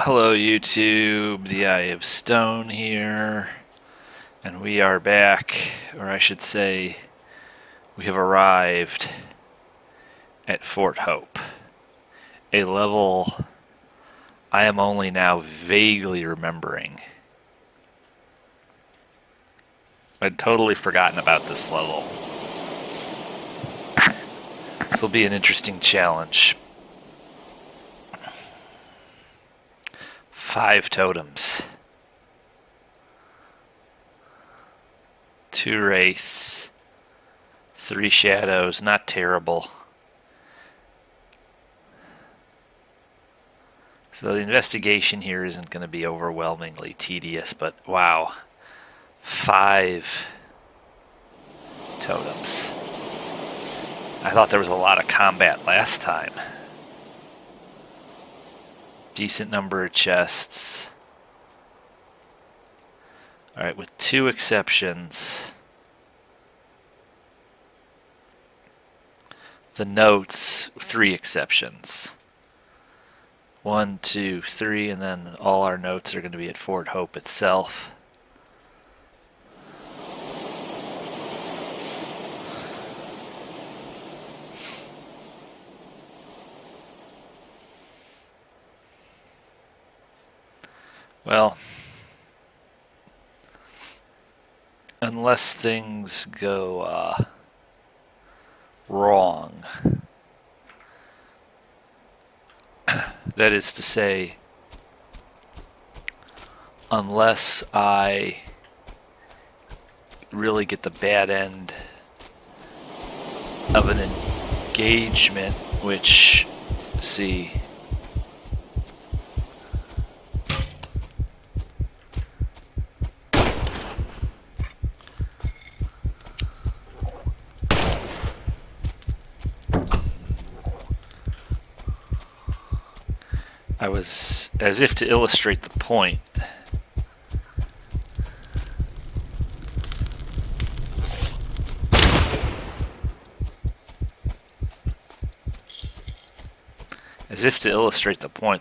Hello YouTube, the Eye of Stone here, and we are back, or I should say, we have arrived at Fort Hope, a level I am only now vaguely remembering. I'd totally forgotten about this level. This will be an interesting challenge. 5 totems. 2 wraiths. 3 shadows. Not terrible. So the investigation here isn't going to be overwhelmingly tedious, but wow. 5 totems. I thought there was a lot of combat last time. Decent number of chests. Alright, with 2 exceptions. The notes, 3 exceptions. 1, 2, 3, and then all our notes are going to be at Fort Hope itself. Well, unless things go wrong, that is to say, unless I really get the bad end of an engagement, which, see, I was, as if to illustrate the point,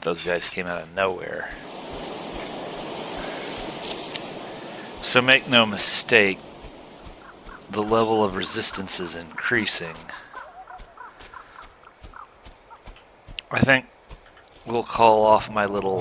those guys came out of nowhere. So make no mistake, the level of resistance is increasing. I think we'll call off my little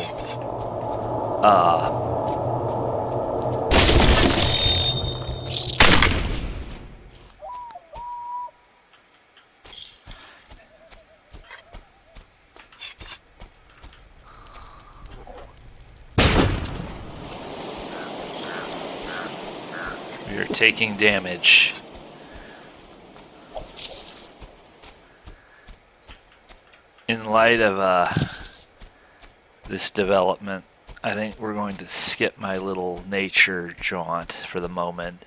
we are taking damage. In light of this development, I think we're going to skip my little nature jaunt for the moment.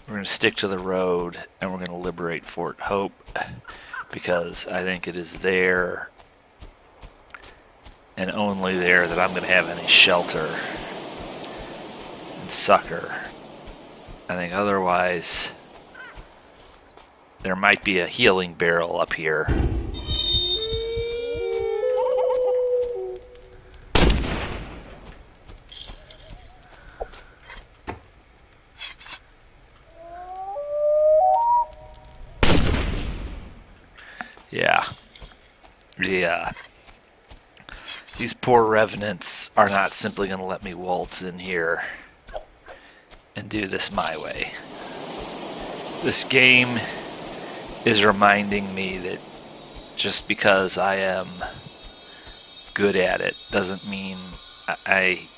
We're going to stick to the road, and we're going to liberate Fort Hope, because I think it is there, and only there, that I'm going to have any shelter and succor. I think otherwise, there might be a healing barrel up here. Yeah. These poor revenants are not simply going to let me waltz in here and do this my way. This game is reminding me that just because I am good at it doesn't mean I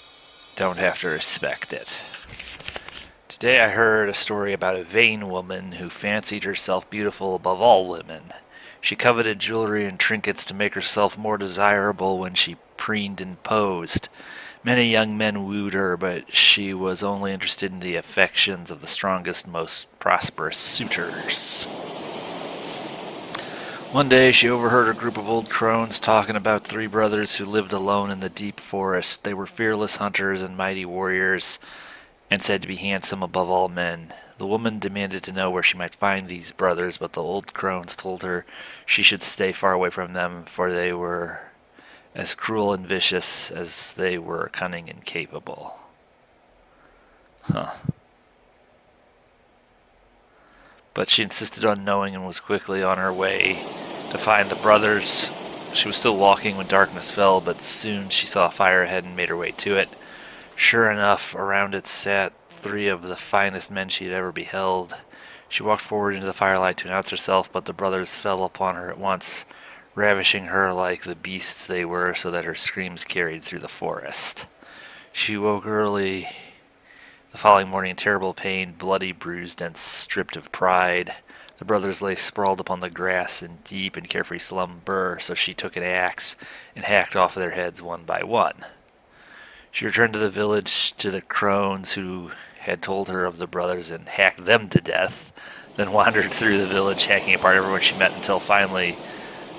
don't have to respect it. Today I heard a story about a vain woman who fancied herself beautiful above all women. She coveted jewelry and trinkets to make herself more desirable when she preened and posed. Many young men wooed her, but she was only interested in the affections of the strongest, most prosperous suitors. One day she overheard a group of old crones talking about three brothers who lived alone in the deep forest. They were fearless hunters and mighty warriors, and said to be handsome above all men. The woman demanded to know where she might find these brothers, but the old crones told her she should stay far away from them, for they were as cruel and vicious as they were cunning and capable. Huh. But she insisted on knowing and was quickly on her way to find the brothers. She was still walking when darkness fell, but soon she saw a fire ahead and made her way to it. Sure enough, around it sat three of the finest men she had ever beheld. She walked forward into the firelight to announce herself, but the brothers fell upon her at once, ravishing her like the beasts they were, so that her screams carried through the forest. She woke early the following morning in terrible pain, bloody, bruised, and stripped of pride. The brothers lay sprawled upon the grass in deep and carefree slumber, so she took an axe and hacked off their heads one by one. She returned to the village to the crones who had told her of the brothers and hacked them to death, then wandered through the village hacking apart everyone she met until finally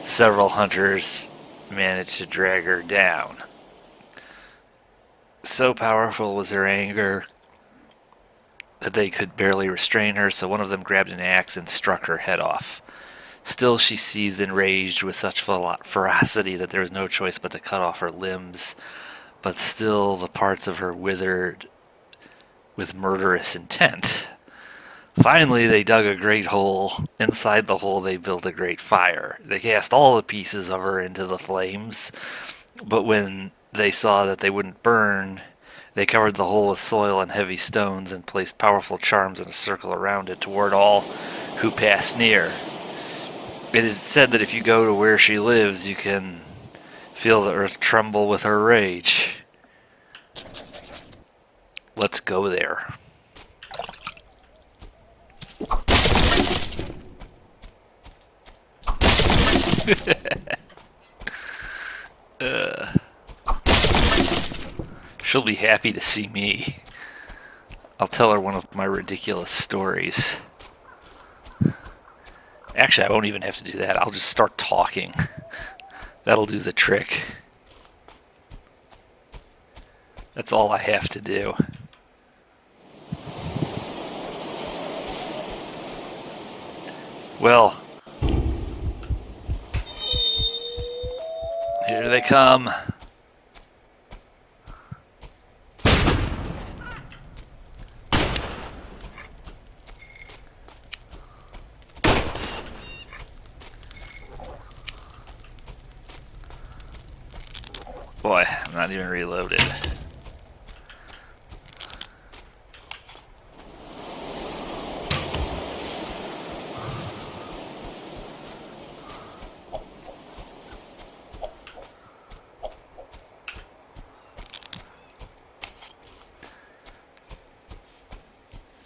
several hunters managed to drag her down. So powerful was her anger that they could barely restrain her, so one of them grabbed an axe and struck her head off. Still she seethed and raged with such ferocity that there was no choice but to cut off her limbs, but still the parts of her withered with murderous intent. Finally, they dug a great hole. Inside the hole, they built a great fire. They cast all the pieces of her into the flames, but when they saw that they wouldn't burn, they covered the hole with soil and heavy stones and placed powerful charms in a circle around it to ward all who passed near. It is said that if you go to where she lives, you can feel the earth tremble with her rage. Let's go there. She'll be happy to see me. I'll tell her one of my ridiculous stories. Actually, I won't even have to do that. I'll just start talking. That'll do the trick. That's all I have to do. Well, here they come. Boy, I'm not even reloaded.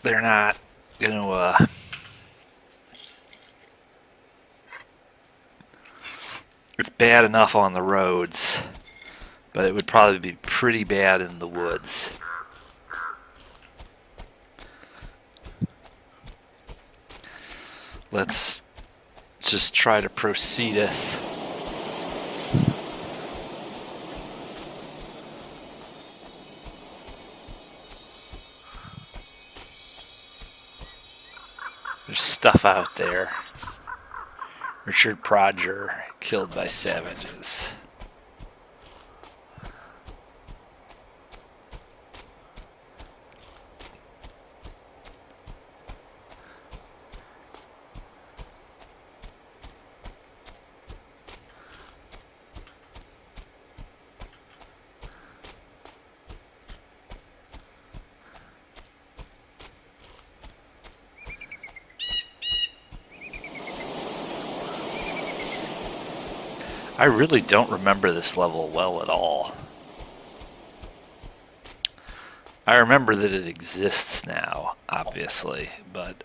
They're not gonna, it's bad enough on the roads, but it would probably be pretty bad in the woods. Let's just try to proceedeth. There's stuff out there. Richard Prodger killed by savages. I really don't remember this level well at all. I remember that it exists now, obviously, but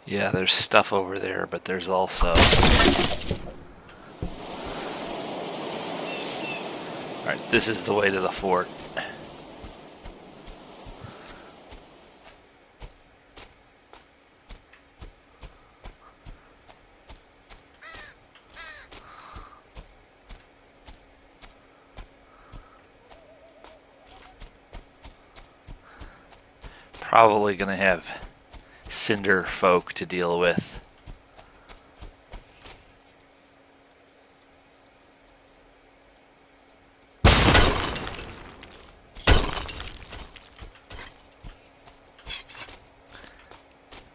Yeah, there's stuff over there, but there's also... Alright, this is the way to the fort. Probably gonna have cinder folk to deal with.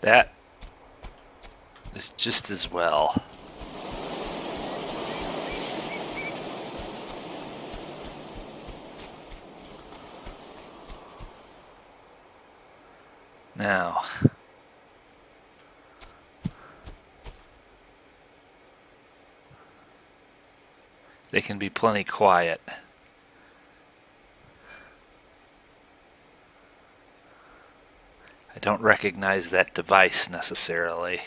That is just as well. Now, they can be plenty quiet. I don't recognize that device necessarily.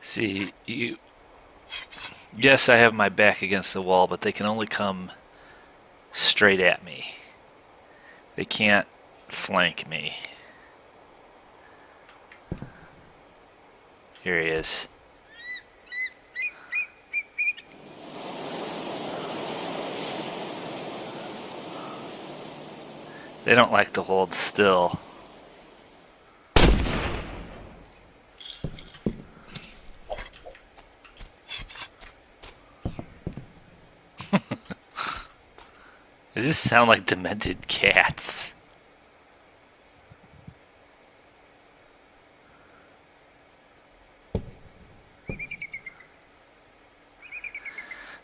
See, yes, I have my back against the wall, but they can only come straight at me. They can't flank me. Here he is. They don't like to hold still. They just sound like demented cats.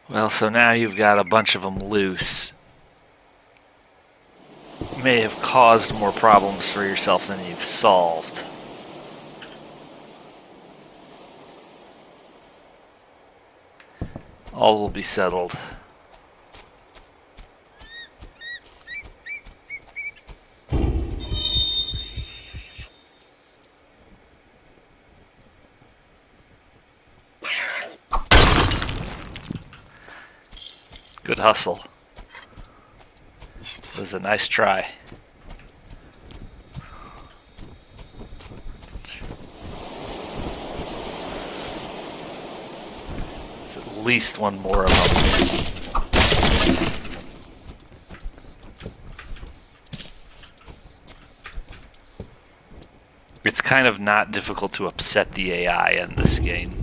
Well, so now you've got a bunch of them loose. You may have caused more problems for yourself than you've solved. All will be settled. Good hustle. It was a nice try. It's at least one more of them. It's kind of not difficult to upset the AI in this game.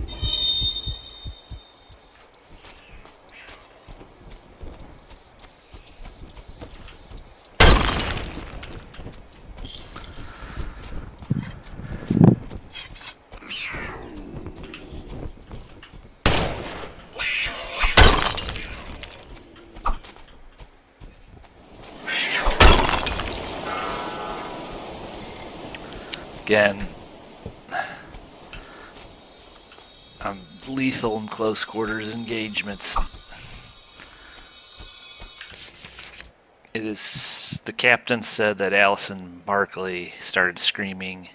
Again, I'm lethal in close quarters engagements. It is, the captain said that Allison Markley started screaming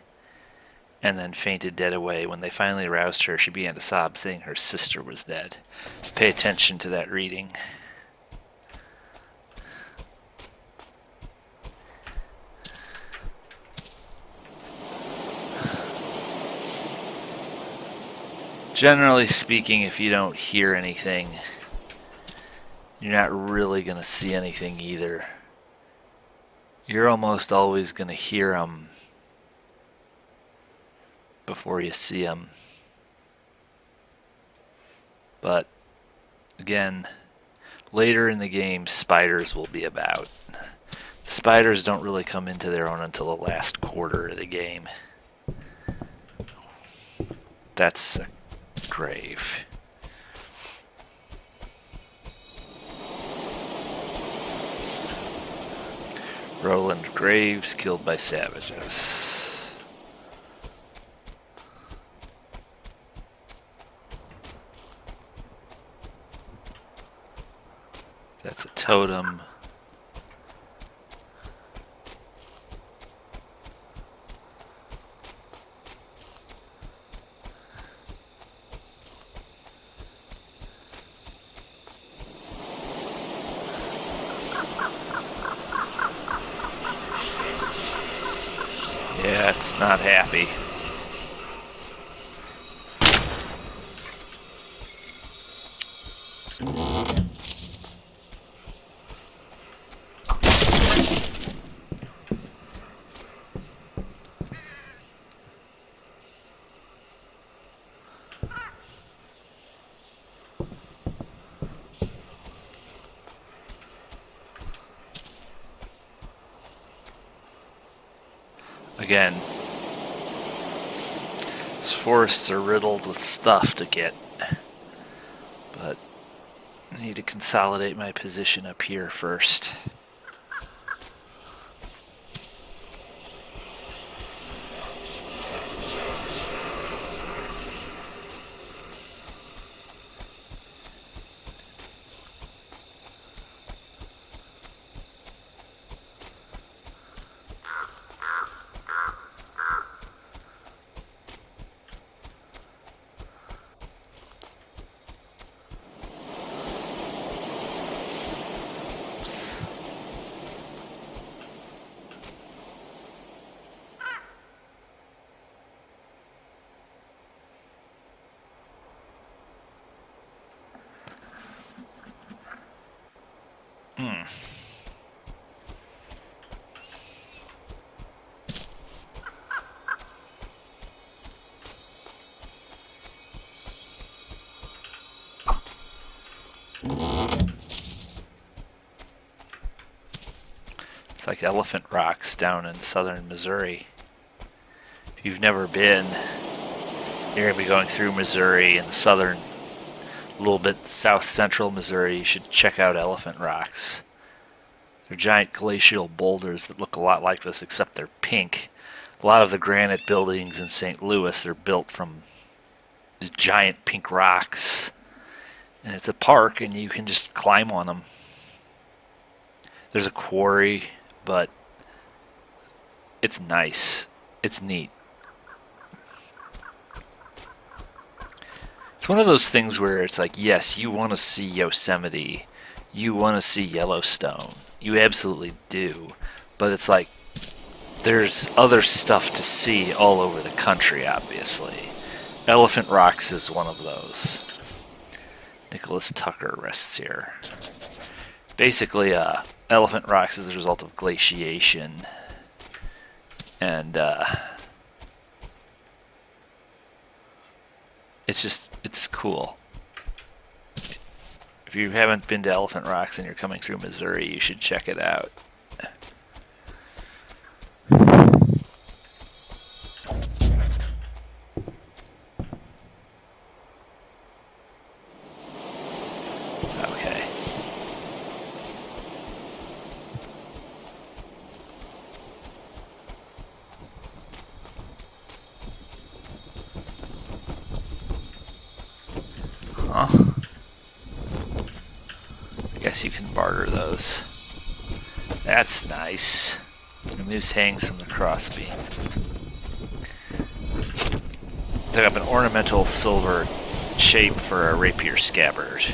and then fainted dead away. When they finally roused her, she began to sob, saying her sister was dead. Pay attention to that reading. Generally speaking, if you don't hear anything, you're not really going to see anything either. You're almost always going to hear them before you see them. But again, later in the game, spiders will be about. The spiders don't really come into their own until the last quarter of the game. That's a grave. Roland Graves killed by savages. That's a totem. Yeah, it's not happy. Again, these forests are riddled with stuff to get, but I need to consolidate my position up here first. It's like Elephant Rocks down in southern Missouri. If you've never been, you're going to be going through Missouri and the southern, a little bit south central Missouri. You should check out Elephant Rocks. They're giant glacial boulders that look a lot like this, except they're pink. A lot of the granite buildings in St. Louis are built from these giant pink rocks. And it's a park, and you can just climb on them. There's a quarry, but it's nice. It's neat. It's one of those things where it's like, yes, you want to see Yosemite. You want to see Yellowstone. You absolutely do. But it's like, there's other stuff to see all over the country, obviously. Elephant Rocks is one of those. Nicholas Tucker rests here. Basically, Elephant Rocks is a result of glaciation. And, it's cool. If you haven't been to Elephant Rocks and you're coming through Missouri, you should check it out. Okay. Huh. I guess you can barter those. That's nice. The moose hangs from the crossbeam. Took up an ornamental silver shape for a rapier scabbard.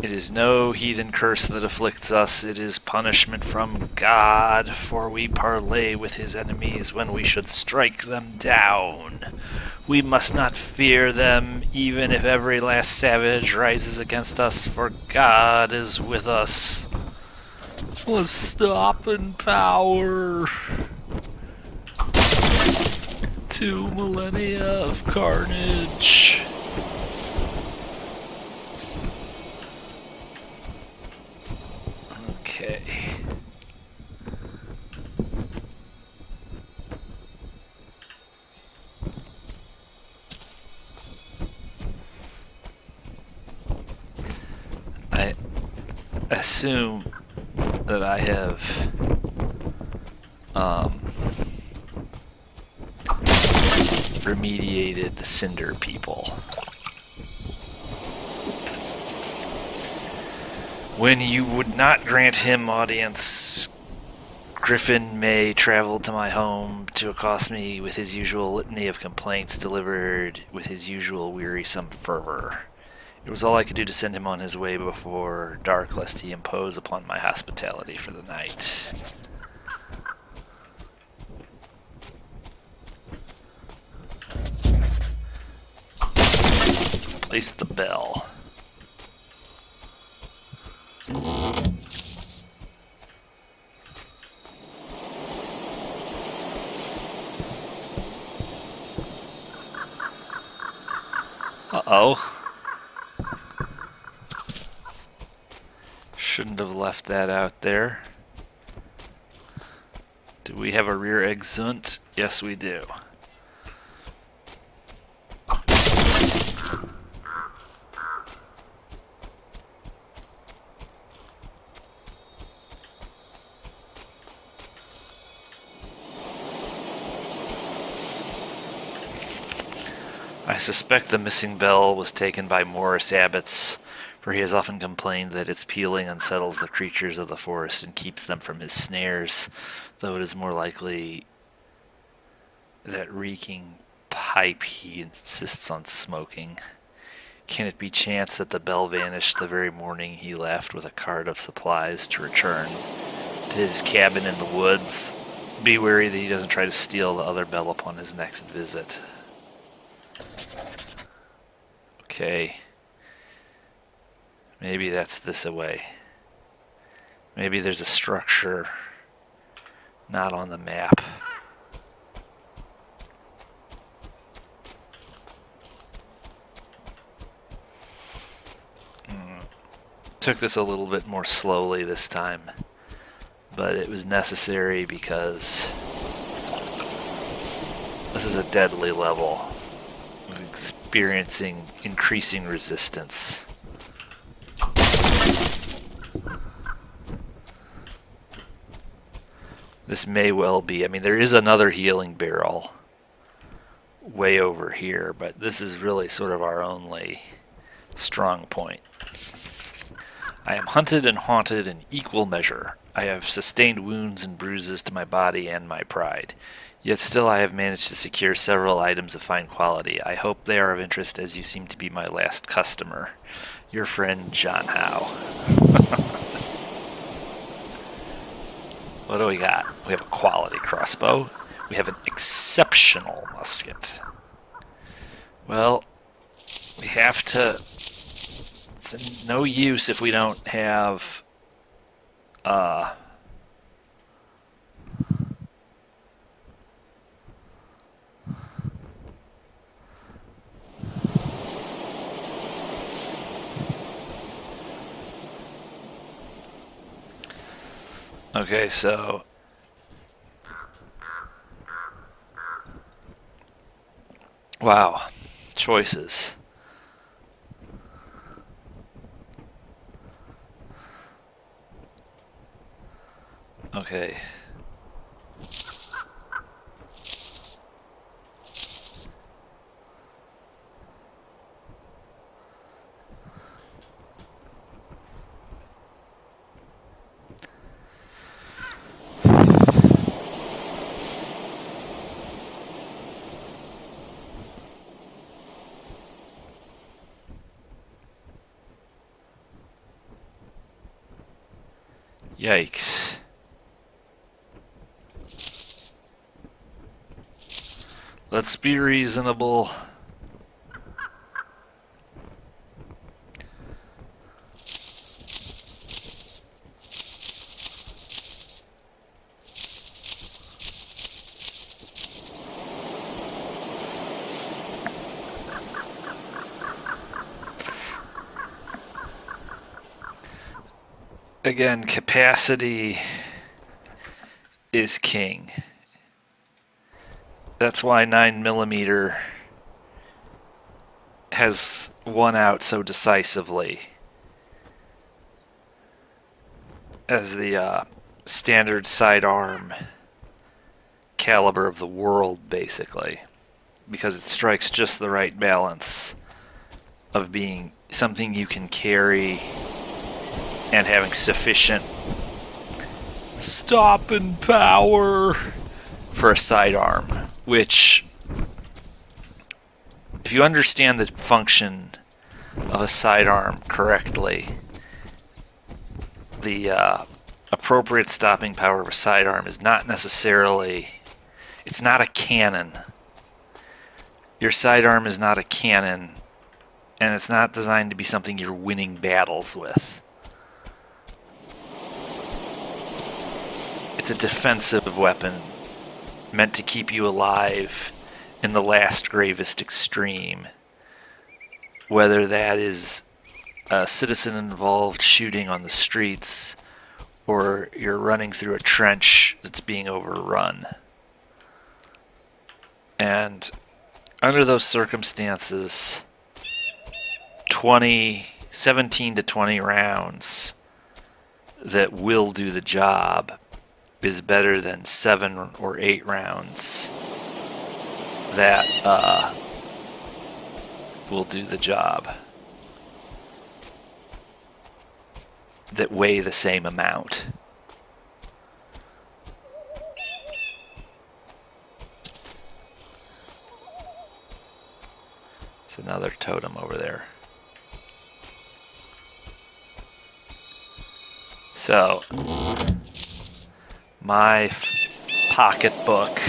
It is no heathen curse that afflicts us, it is punishment from God, for we parley with his enemies when we should strike them down. We must not fear them, even if every last savage rises against us, for God is with us. Was stopping power. 2 millennia of carnage. Okay. assume that I have remediated the Cinder people. When you would not grant him audience, Griffin May traveled to my home to accost me with his usual litany of complaints delivered with his usual wearisome fervor. It was all I could do to send him on his way before dark, lest he impose upon my hospitality for the night. Place the bell. Uh-oh. Shouldn't have left that out there. Do we have a rear exit? Yes, we do. I suspect the missing bell was taken by Morris Abbots, for he has often complained that its pealing unsettles the creatures of the forest and keeps them from his snares, though it is more likely that reeking pipe he insists on smoking. Can it be chance that the bell vanished the very morning he left with a cart of supplies to return to his cabin in the woods? Be wary that he doesn't try to steal the other bell upon his next visit. Okay. Maybe that's this away. Maybe there's a structure not on the map. Took this a little bit more slowly this time, but it was necessary because this is a deadly level. Experiencing increasing resistance. This may well be, I mean, there is another healing barrel way over here, but this is really sort of our only strong point. I am hunted and haunted in equal measure. I have sustained wounds and bruises to my body and my pride. Yet still I have managed to secure several items of fine quality. I hope they are of interest, as you seem to be my last customer. Your friend, John Howe. What do we got? We have a quality crossbow. We have an exceptional musket. Well, we have to... It's no use if we don't have... Okay, so... Wow. Choices. Okay. Yikes. Let's be reasonable. Again, capacity is king. That's why 9mm has won out so decisively. as the standard sidearm caliber of the world, basically, because it strikes just the right balance of being something you can carry and having sufficient stopping power for a sidearm, which, if you understand the function of a sidearm correctly, the appropriate stopping power of a sidearm is not necessarily, it's not a cannon. Your sidearm is not a cannon, and it's not designed to be something you're winning battles with. It's a defensive weapon meant to keep you alive in the last gravest extreme. Whether that is a citizen involved shooting on the streets or you're running through a trench that's being overrun. And under those circumstances, 17 to 20 rounds that will do the job is better than 7 or 8 rounds that will do the job, that weigh the same amount. It's another totem over there. So, my pocketbook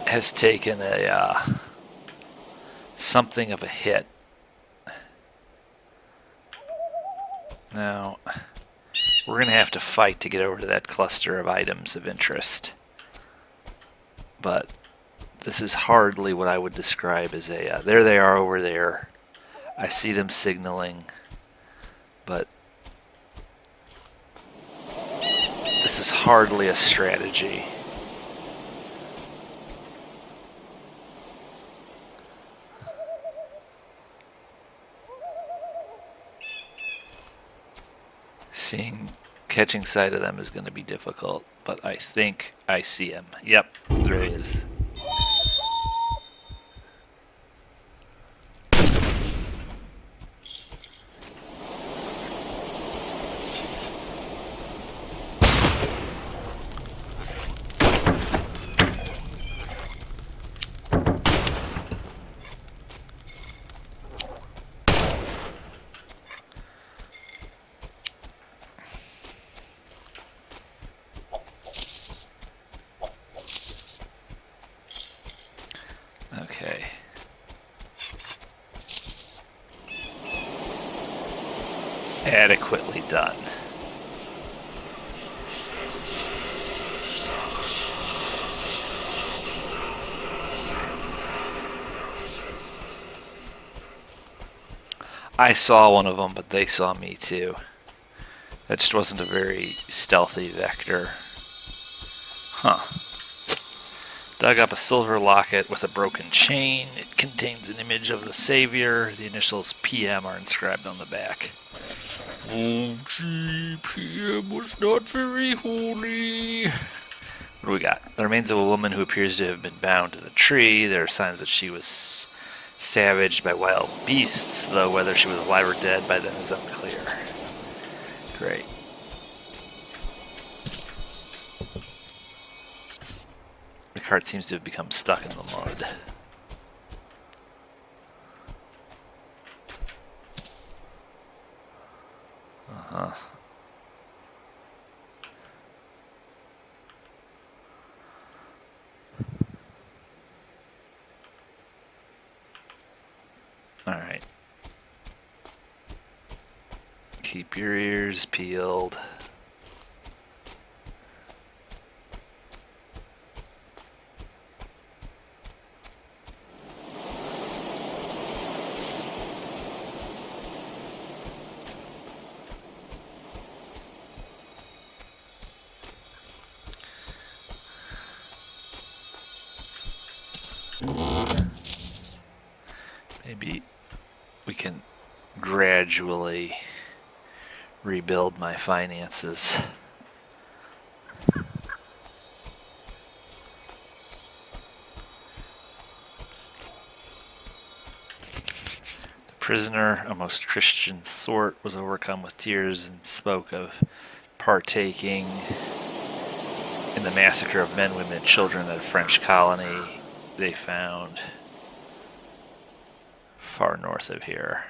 has taken a something of a hit. Now, we're going to have to fight to get over to that cluster of items of interest. But this is hardly what I would describe as a... there they are over there. I see them signaling. But this is hardly a strategy. Catching sight of them is going to be difficult, but I think I see him. Yep, there he is. Okay. Adequately done. I saw one of them, but they saw me too. That just wasn't a very stealthy vector. Huh. Dug up a silver locket with a broken chain. It contains an image of the Savior. The initials PM are inscribed on the back. Oh, gee, PM was not very holy. What do we got? The remains of a woman who appears to have been bound to the tree. There are signs that she was savaged by wild beasts, though whether she was alive or dead by then is unclear. Great. The cart seems to have become stuck in the mud. Uh-huh. Alright. Keep your ears peeled. Maybe we can gradually rebuild my finances. The prisoner, a most Christian sort, was overcome with tears and spoke of partaking in the massacre of men, women, and children at a French colony they found far north of here.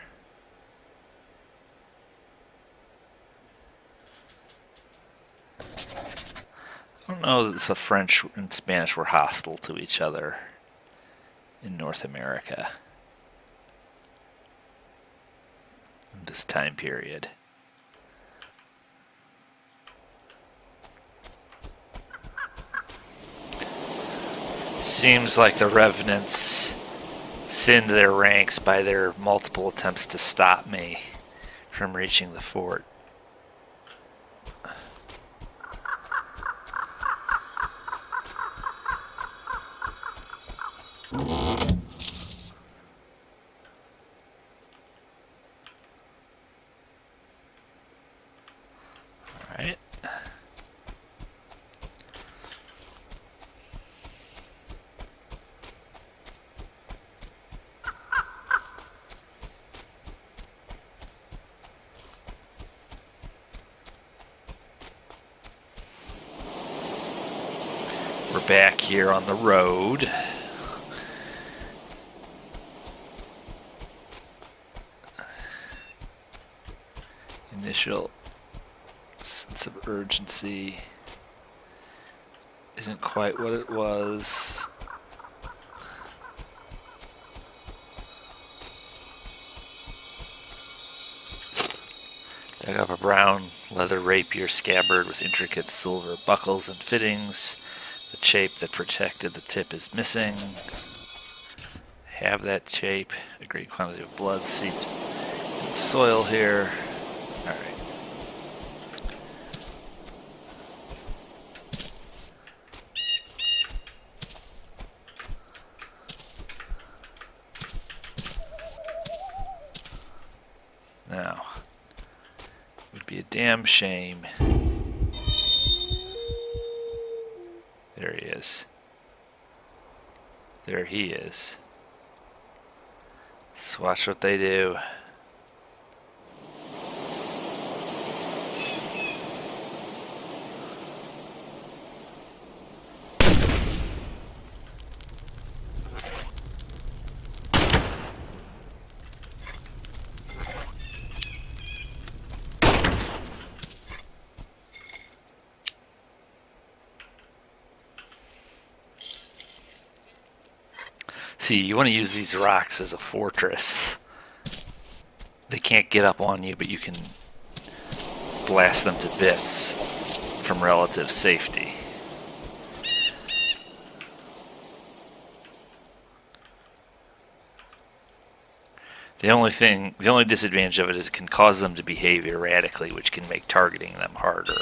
I don't know that the French and Spanish were hostile to each other in North America in this time period. Seems like the revenants thinned their ranks by their multiple attempts to stop me from reaching the fort. Alright. We're back here on the road. Initial sense of urgency isn't quite what it was. Dug up a brown leather rapier scabbard with intricate silver buckles and fittings. The chape that protected the tip is missing. Have that chape. A great quantity of blood seeped in the soil here. Alright. Now, it would be a damn shame. There he is. There he is. Let's watch what they do. See, you want to use these rocks as a fortress. They can't get up on you, but you can blast them to bits from relative safety. The only disadvantage of it is it can cause them to behave erratically, which can make targeting them harder.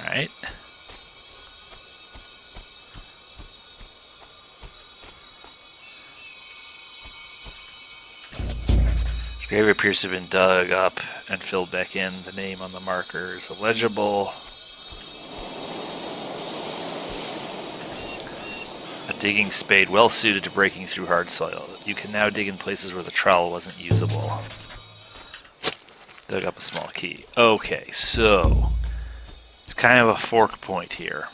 Alright. The grave appears to have been dug up and filled back in. The name on the marker is illegible. A digging spade well suited to breaking through hard soil. You can now dig in places where the trowel wasn't usable. Dug up a small key. Okay, so it's kind of a fork point here.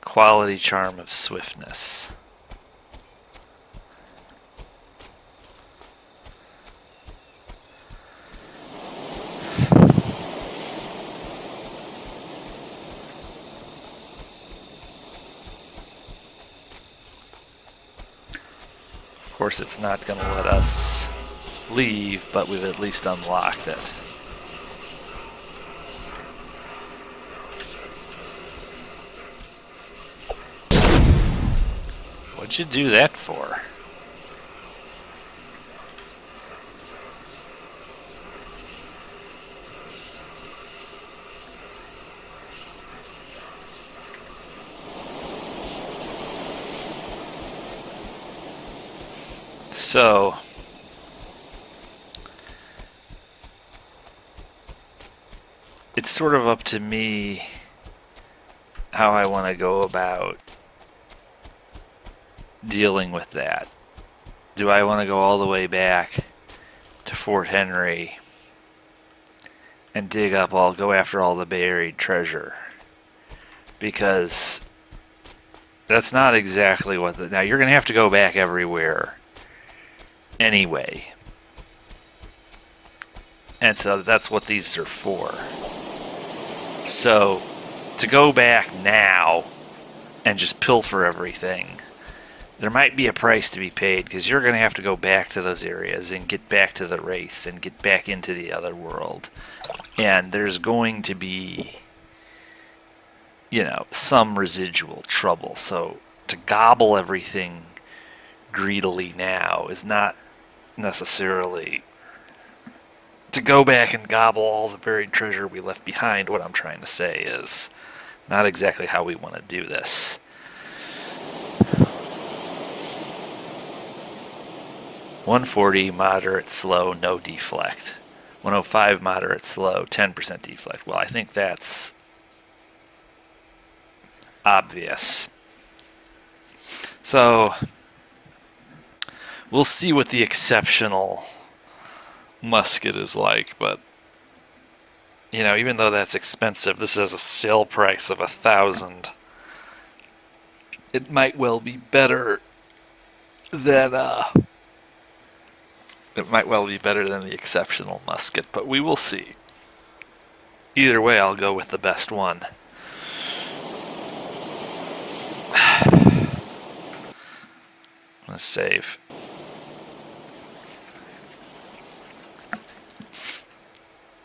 Quality, charm of swiftness. Of course, it's not going to let us leave, but we've at least unlocked it. What'd you do that for? So, it's sort of up to me how I want to go about dealing with that. Do I want to go all the way back to Fort Henry and go after all the buried treasure? Because that's not exactly now you're going to have to go back everywhere anyway. And so that's what these are for. So, to go back now and just pilfer everything, there might be a price to be paid, because you're going to have to go back to those areas and get back to the wraiths and get back into the other world. And there's going to be, some residual trouble. So, to gobble everything greedily now is not necessarily to go back and gobble all the buried treasure we left behind. What I'm trying to say is not exactly how we want to do this. $140 moderate slow, no deflect. $105 moderate slow, 10% deflect. Well, I think that's obvious. So we'll see what the exceptional musket is like, but even though that's expensive, this has a sale price of 1,000. It might well be better than the exceptional musket, but we will see. Either way, I'll go with the best one. Let's save.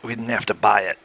We didn't have to buy it.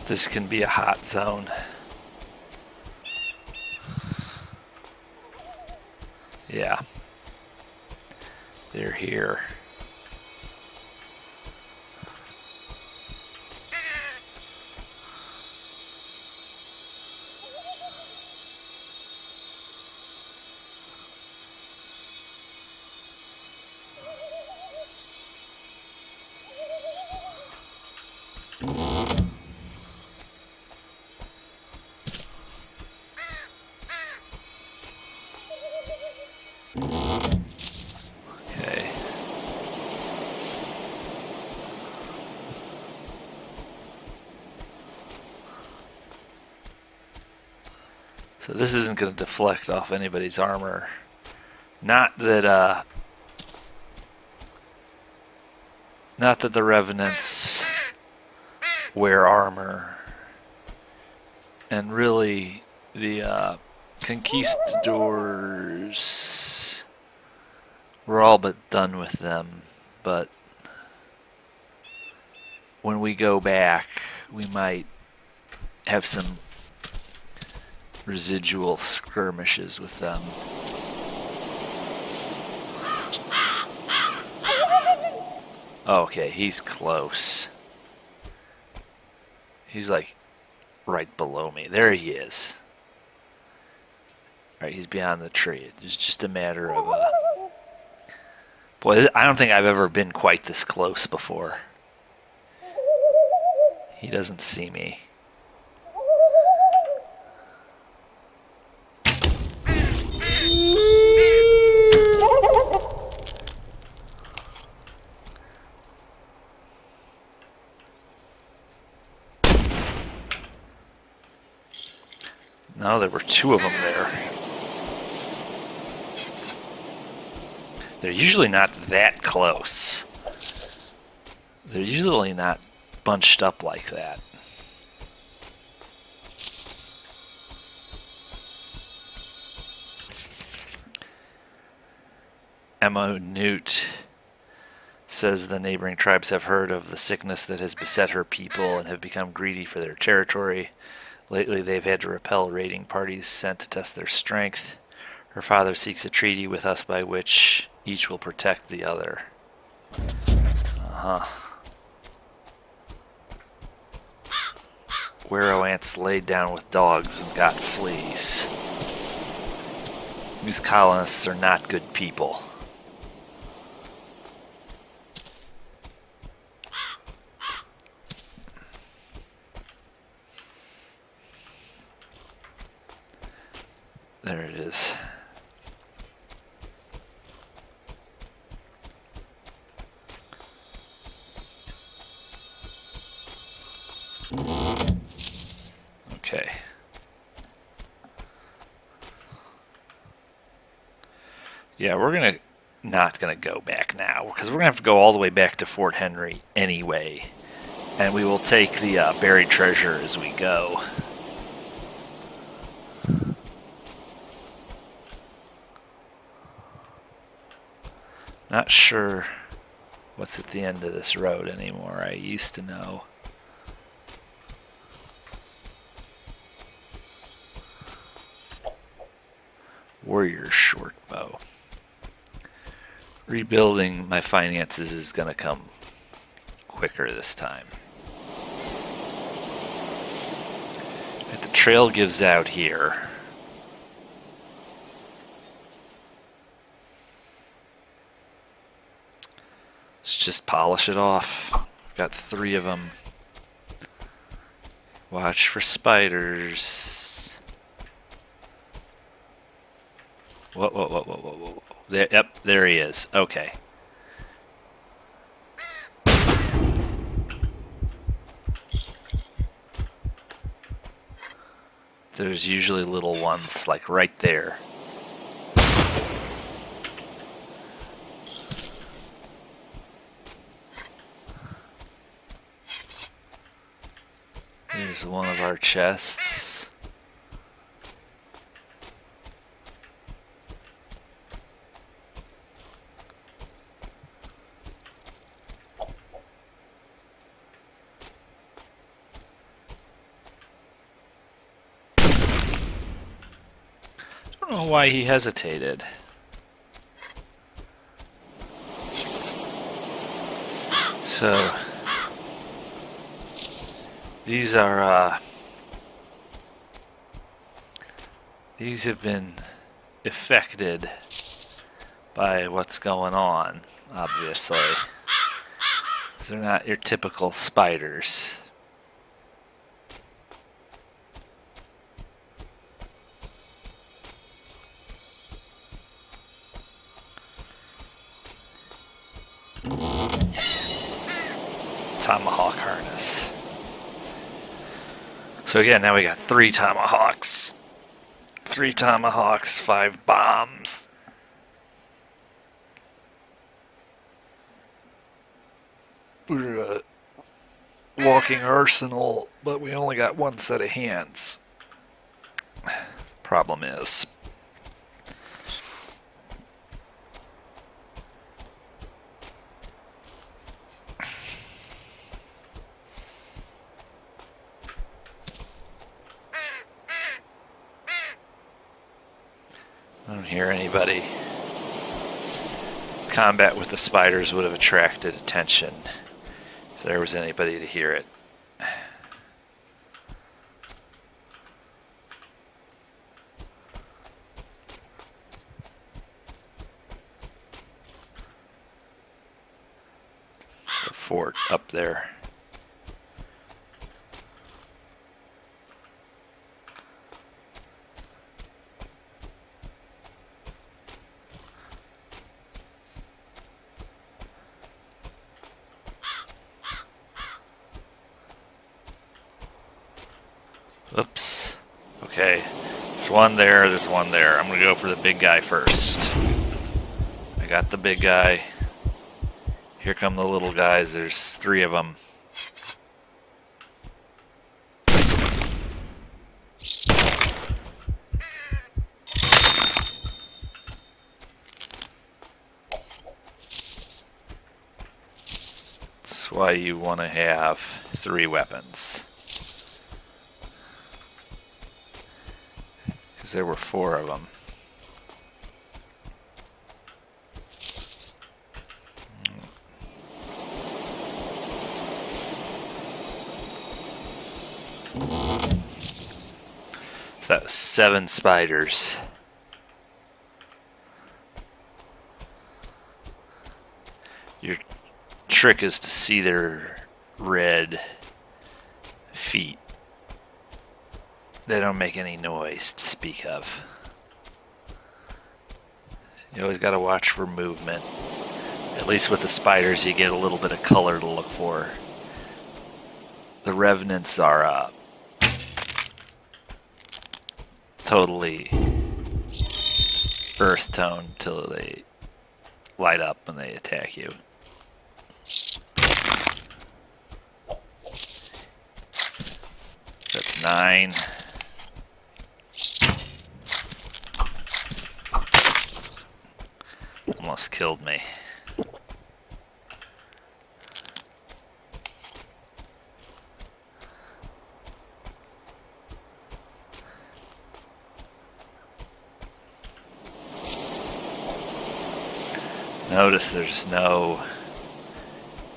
This can be a hot zone. Yeah. They're here. Okay. So this isn't going to deflect off anybody's armor. Not that the Revenants wear armor. And really, the Conquistadors, we're all but done with them. But when we go back, we might have some residual skirmishes with them. Okay, he's close. He's like right below me. There he is. Alright, he's beyond the tree. It's just a matter of boy, I don't think I've ever been quite this close before. He doesn't see me. No, there were two of them there. They're usually not that close. They're usually not bunched up like that. Emma Newt says the neighboring tribes have heard of the sickness that has beset her people and have become greedy for their territory. Lately, they've had to repel raiding parties sent to test their strength. Her father seeks a treaty with us by which each will protect the other. Werrow ants laid down with dogs and got fleas. These colonists are not good people. There it is. Okay. Yeah, we're not gonna go back now because we're gonna have to go all the way back to Fort Henry anyway, and we will take the buried treasure as we go. Not sure what's at the end of this road anymore. I used to know. Warrior short bow. Rebuilding my finances is going to come quicker this time. If the trail gives out here. Let's just polish it off. I've got 3 of them. Watch for spiders. Whoa. There, yep, there he is. Okay. There's usually little ones, like right there. There's one of our chests. I don't know why he hesitated. So these are these have been affected by what's going on, obviously. They're not your typical spiders. Tomahawk harness. So again, now we got 3 tomahawks. 3 tomahawks, 5 bombs. We're a walking arsenal, but we only got 1 set of hands. Problem is, I don't hear anybody. Combat with the spiders would have attracted attention if there was anybody to hear it. It's the fort up there. Oops. Okay. There's one there, there's one there. I'm gonna go for the big guy first. I got the big guy. Here come the little guys. There's 3 of them. why you want to have 3 weapons. Because there were 4 of them. So that was 7 spiders. Your trick is to see their red feet. They don't make any noise to speak of. You always got to watch for movement. At least with the spiders, you get a little bit of color to look for. The revenants are totally earth tone till they light up when they attack you. That's 9. Almost killed me. Notice there's no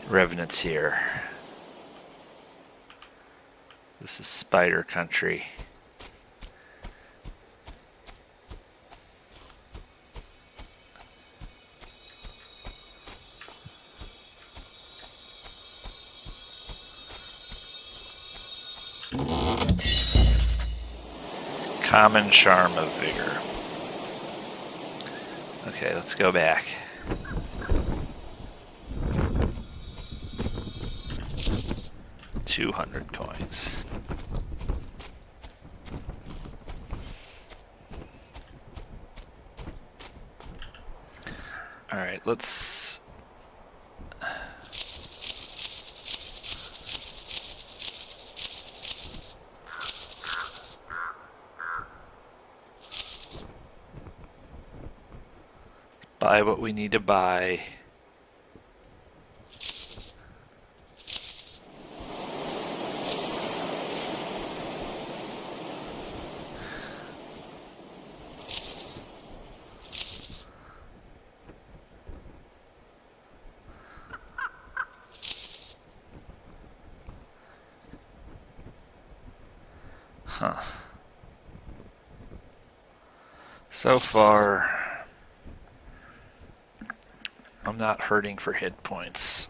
revenants here. This is spider country. Common charm of vigor. Okay, let's go back. $200 coins. All right, let's buy what we need to buy. Huh. So far, I'm not hurting for hit points.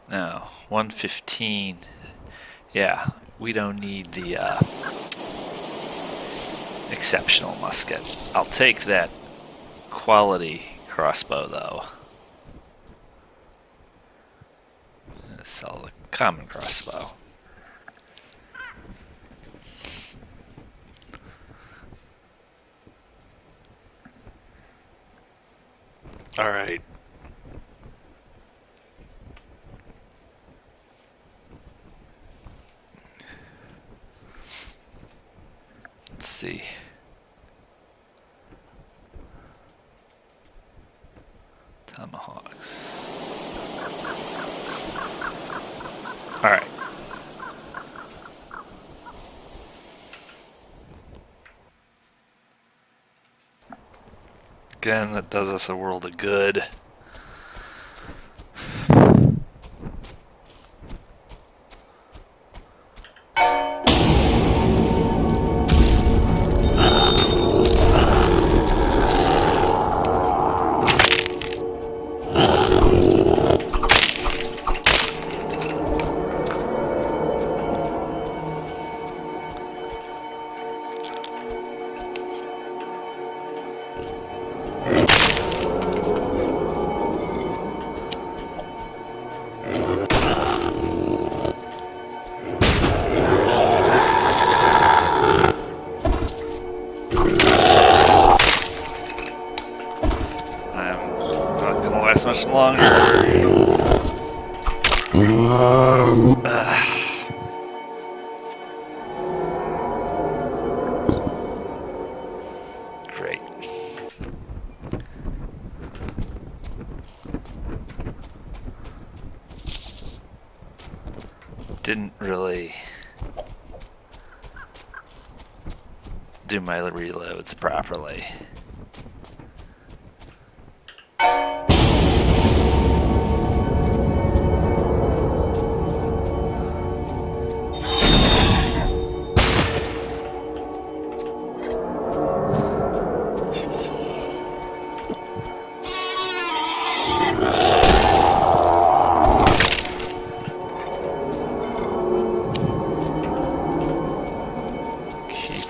Now, 115. Yeah, we don't need the exceptional musket. I'll take that quality crossbow, though. Sell the common crossbow. All right. Let's see. Tomahawks. All right. Again, that does us a world of good. Much longer. Great. didn't really do my reloads properly.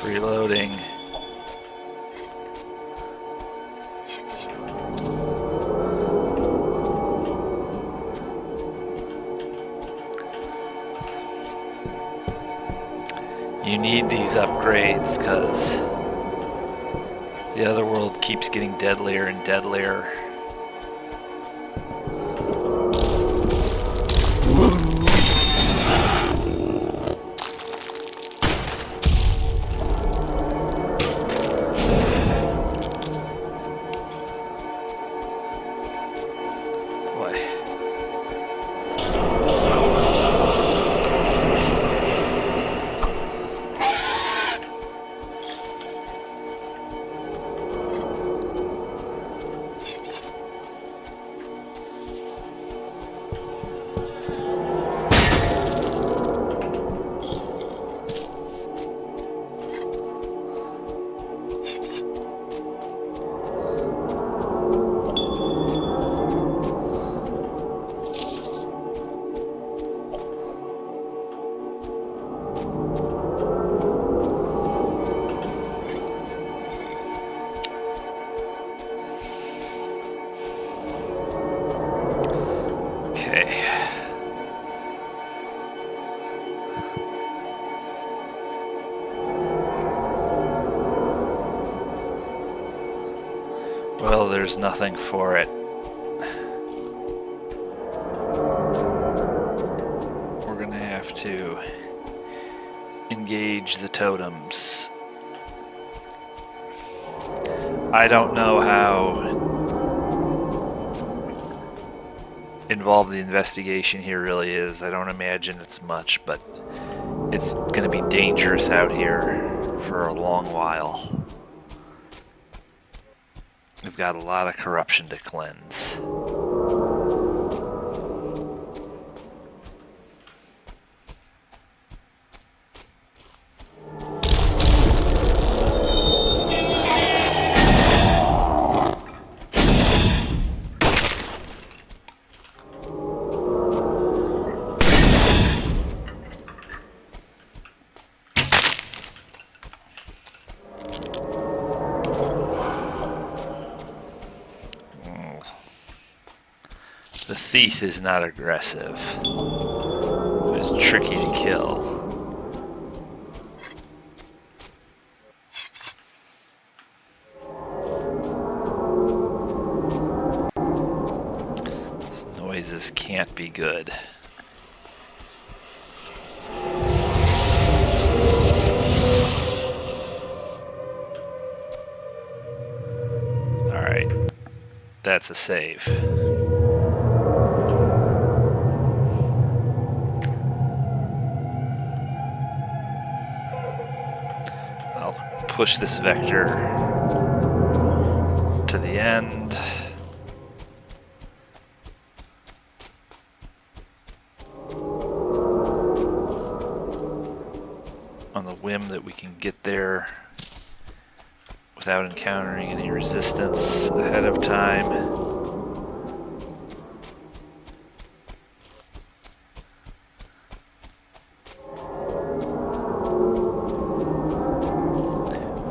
Reloading. You need these upgrades because the other world keeps getting deadlier and deadlier. Well, there's nothing for it. We're gonna have to engage the totems. I don't know how involved the investigation here really is. I don't imagine it's much, but it's gonna be dangerous out here for a long while. We've got a lot of corruption to cleanse. The thief is not aggressive. It's tricky to kill. These noises can't be good. Alright. That's a save. Push this vector to the end. On the whim that we can get there without encountering any resistance ahead of time.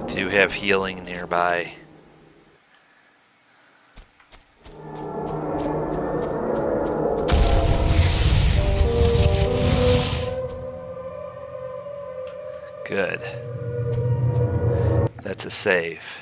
Do have healing nearby. Good. That's a save.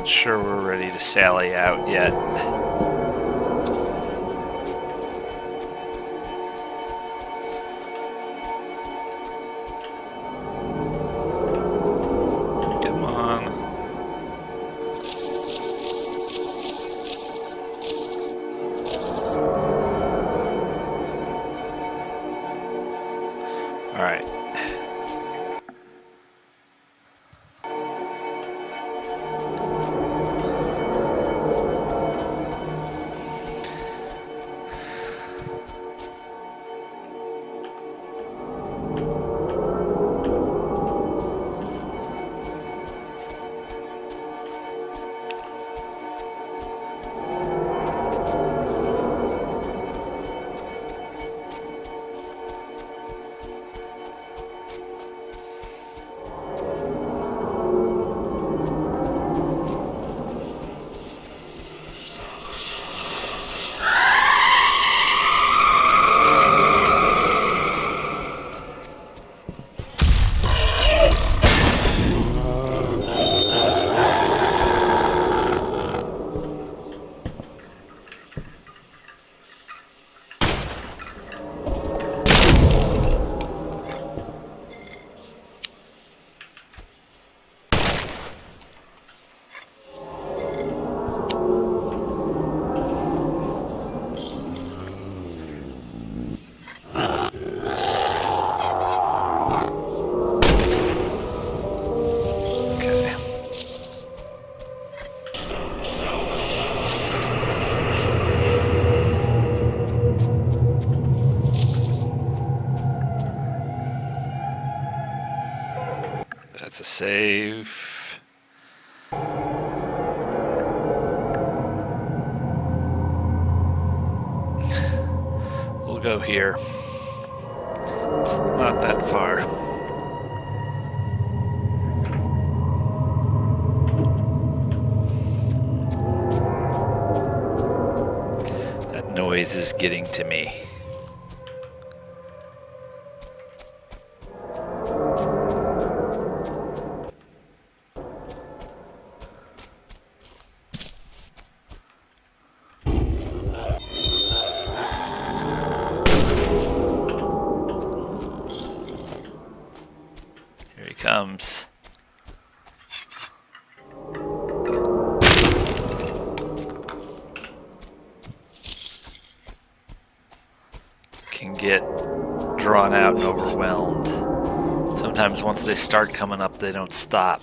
Not sure we're ready to sally out yet. Come on. All right. That's a save. We'll go here. It's not that far. That noise is getting to me. Comes. Can get drawn out and overwhelmed. Sometimes once they start coming up, they don't stop.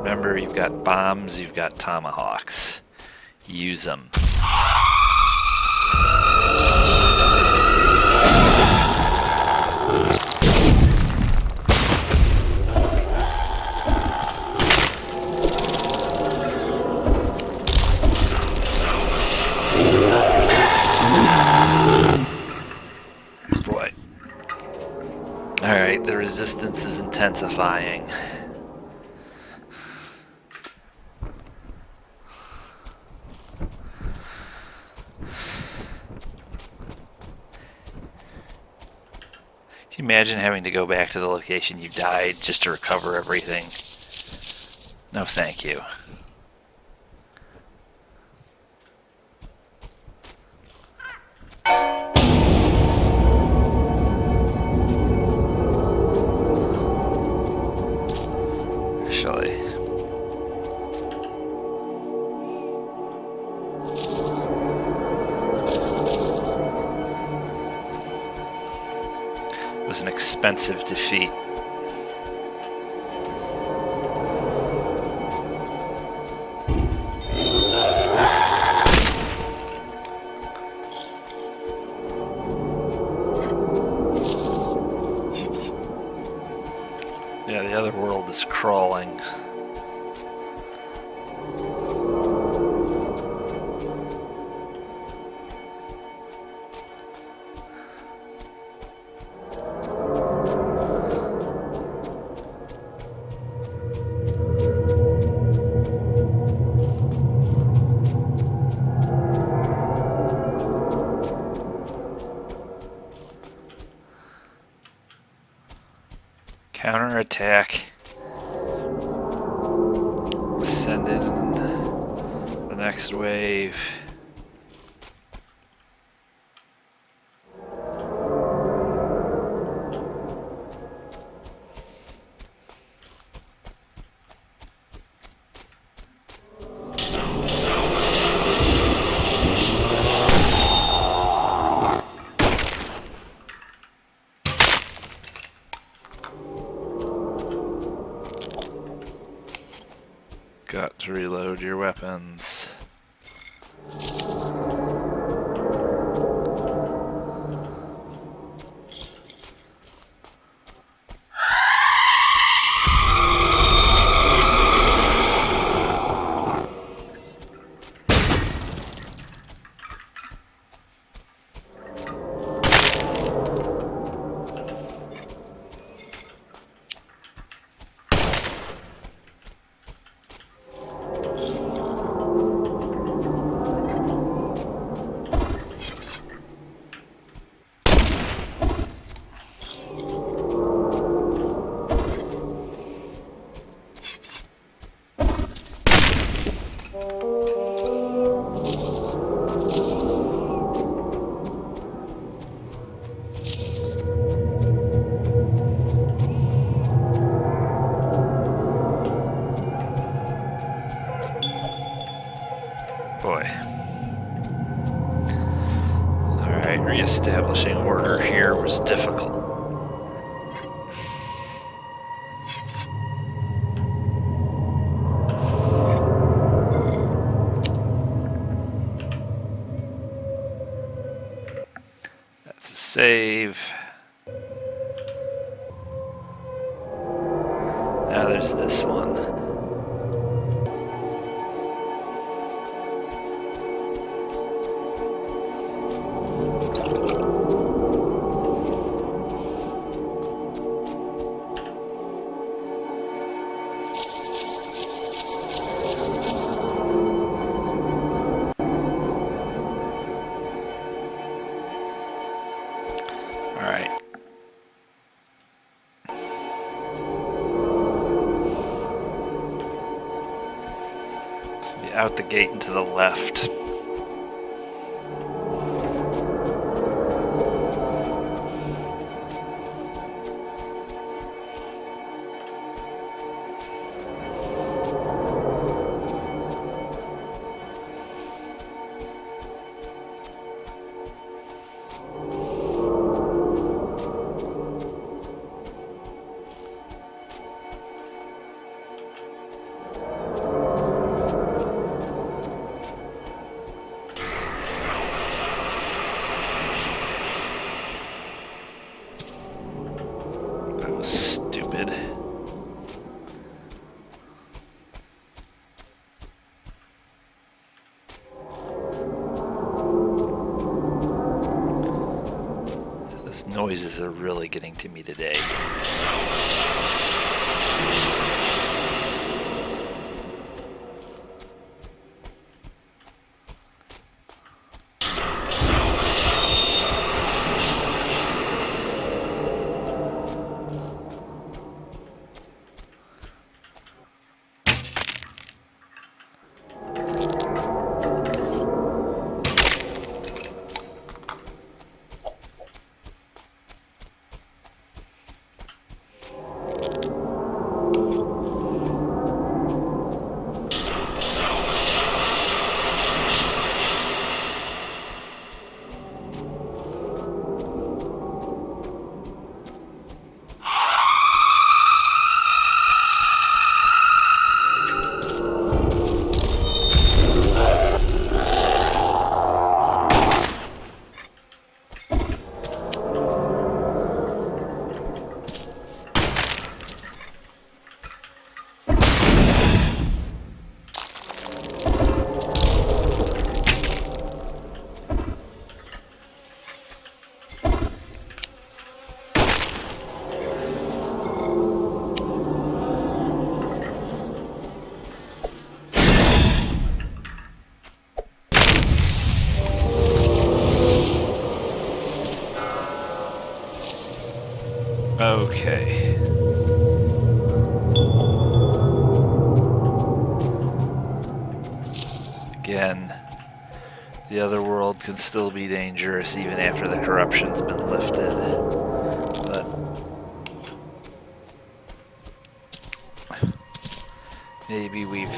Remember, you've got bombs, you've got tomahawks. Use them. Boy. Alright, the resistance is intensifying. Can you imagine having to go back to the location you died just to recover everything? No, thank you. Actually, it was an expensive defeat. Yeah, the other world is crawling. Counterattack. Send in the next wave. Got to reload your weapons. Boy. Alright, re-establishing order here was difficult. That's a save. Now there's this one. Alright. Let's be out the gate and to the left. That was stupid. Those noises are really getting to me today. Okay. again, the other world can still be dangerous even after the corruption's been lifted. But maybe we've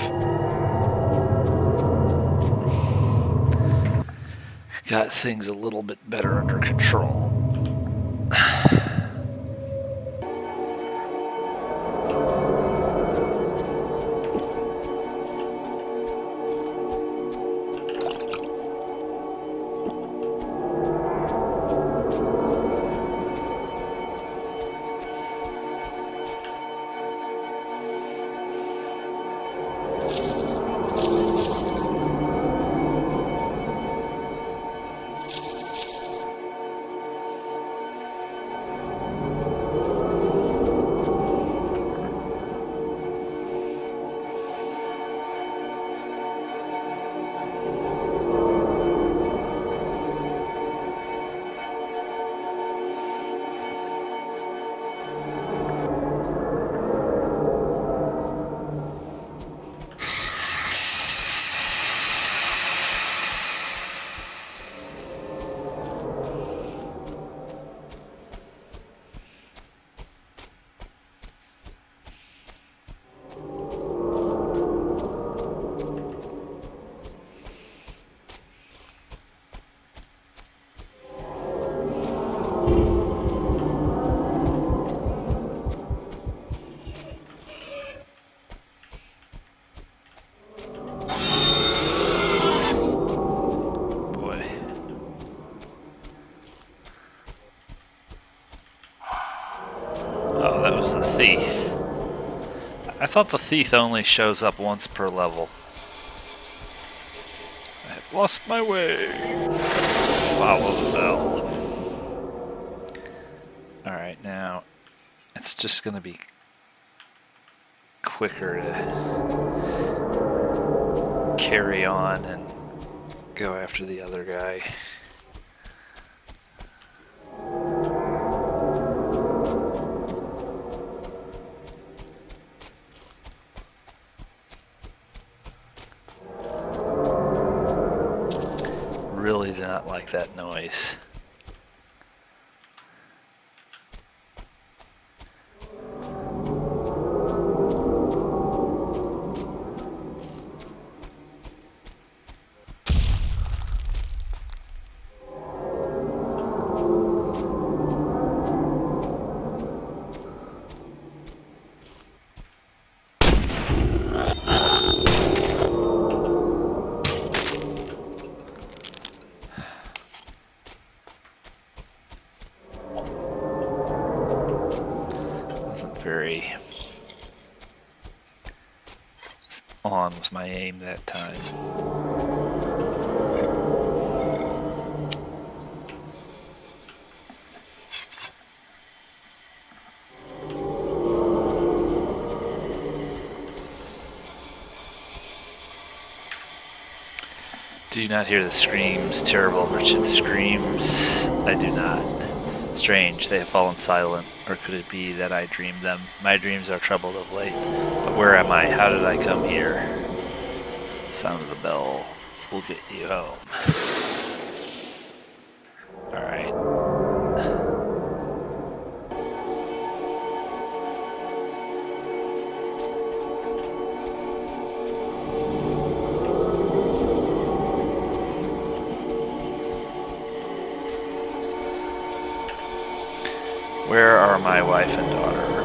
got things a little bit better under control. The thief. I thought the thief only shows up once per level. I have lost my way. Follow the bell. Alright, now it's just going to be quicker to carry on and go after the other guy. Really did not like that noise. Very on was my aim that time. Do you not hear the screams, terrible wretched screams? I do not. Strange, they have fallen silent, or could it be that I dreamed them? My dreams are troubled of late. But where am I? How did I come here? The sound of the bell will get you home. Alright. Where are my wife and daughter?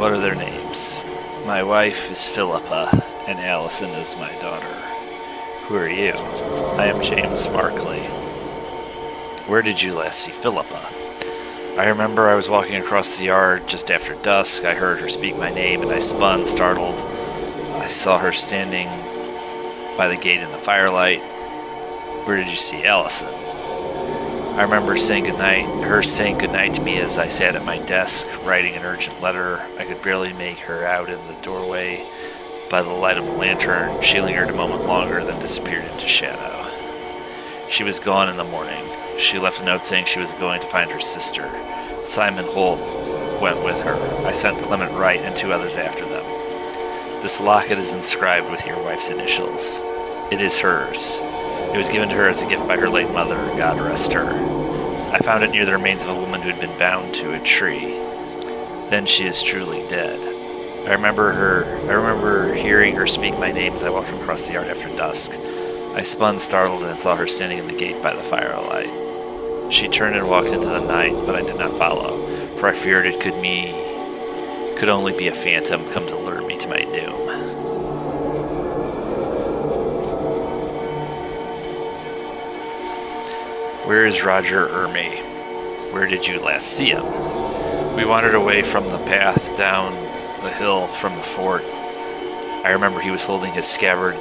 What are their names? My wife is Philippa, and Allison is my daughter. Who are you? I am James Markley. Where did you last see Philippa? I remember I was walking across the yard just after dusk. I heard her speak my name, and I spun, startled. I saw her standing by the gate in the firelight. Where did you see Allison? I remember her saying goodnight to me as I sat at my desk, writing an urgent letter. I could barely make her out in the doorway by the light of the lantern. She lingered a moment longer, then disappeared into shadow. She was gone in the morning. She left a note saying she was going to find her sister. Simon Holt went with her. I sent Clement Wright and 2 others after them. This locket is inscribed with your wife's initials. It is hers. It was given to her as a gift by her late mother, God rest her. I found it near the remains of a woman who had been bound to a tree. Then she is truly dead. I remember hearing her speak my name as I walked across the yard after dusk. I spun startled and saw her standing in the gate by the firelight. She turned and walked into the night, but I did not follow, for I feared it could only be a phantom come to lure me to my doom. Where is Roger Ermey? Where did you last see him? We wandered away from the path down the hill from the fort. I remember he was holding his scabbard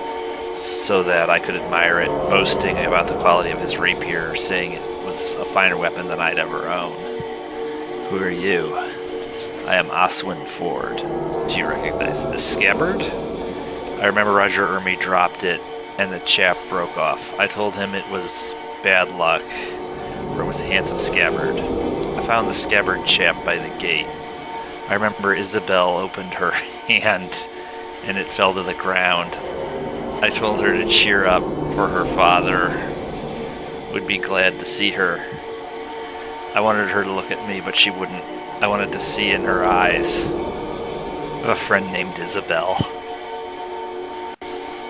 so that I could admire it, boasting about the quality of his rapier, saying it was a finer weapon than I'd ever owned. Who are you? I am Oswin Ford. Do you recognize this scabbard? I remember Roger Ermey dropped it, and the chap broke off. I told him it was bad luck, for it was a handsome scabbard. I found the scabbard chap by the gate. I remember Isabel opened her hand, and it fell to the ground. I told her to cheer up, for her father would be glad to see her. I wanted her to look at me, but she wouldn't. I wanted to see in her eyes. I have a friend named Isabel.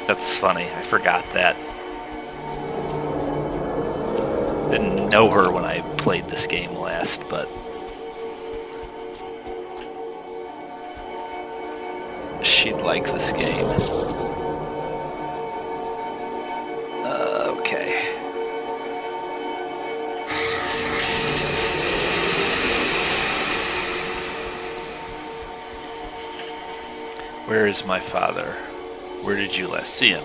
That's funny, I forgot that. Didn't know her when I played this game last, but she'd like this game. Okay. Where is my father? Where did you last see him?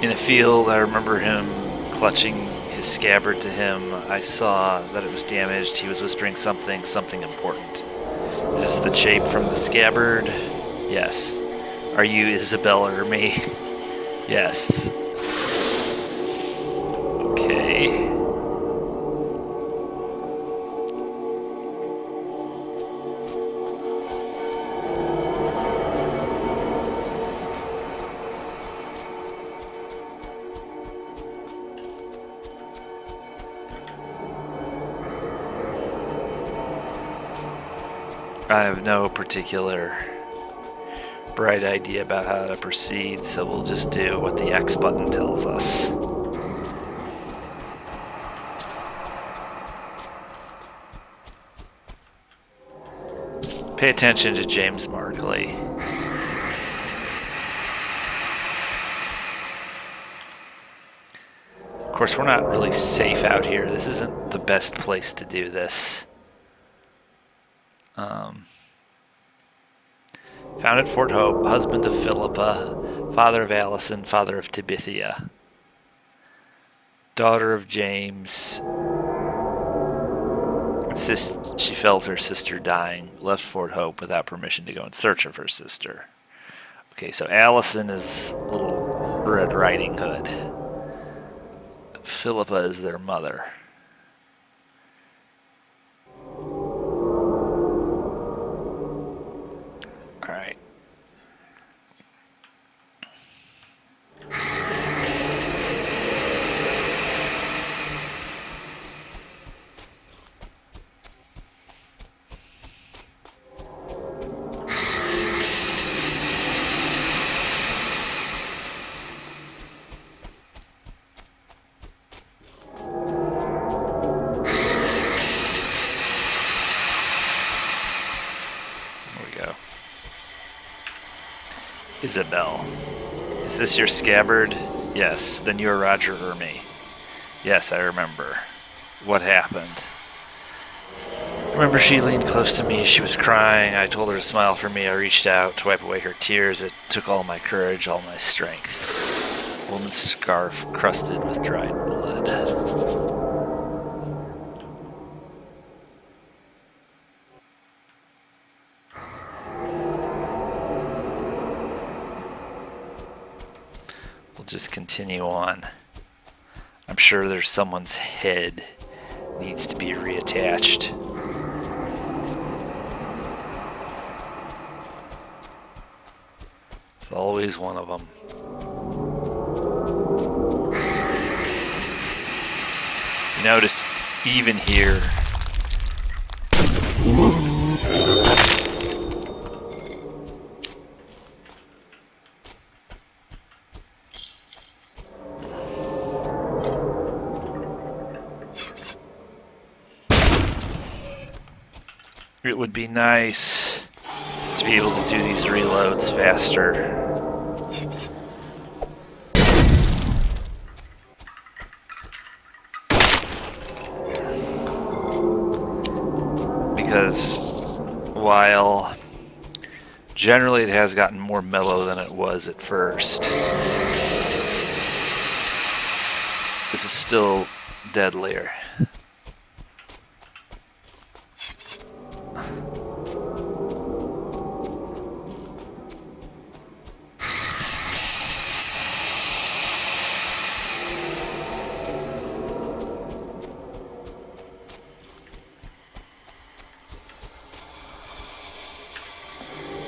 In a field. I remember him clutching his scabbard to him. I saw that it was damaged. He was whispering something important. Is this the shape from the scabbard? Yes. Are you Isabel or me? Yes. Okay. I have no particular bright idea about how to proceed, so we'll just do what the X button tells us. Pay attention to James Markley. Of course, we're not really safe out here. This isn't the best place to do this. Found at Fort Hope, husband of Philippa, father of Allison, father of Tibithia, daughter of James. She felt her sister dying, left Fort Hope without permission to go in search of her sister. Okay, so Allison is Little Red Riding Hood. Philippa is their mother. Alright. Isabel. Is this your scabbard? Yes. Then you are Roger Ermey. Yes, I remember. What happened? I remember she leaned close to me. She was crying. I told her to smile for me. I reached out to wipe away her tears. It took all my courage, all my strength. A woman's scarf crusted with dried blood. Just continue on. I'm sure there's someone's head needs to be reattached. It's always one of them. notice even here, it would be nice to be able to do these reloads faster. Because while generally it has gotten more mellow than it was at first, this is still deadlier.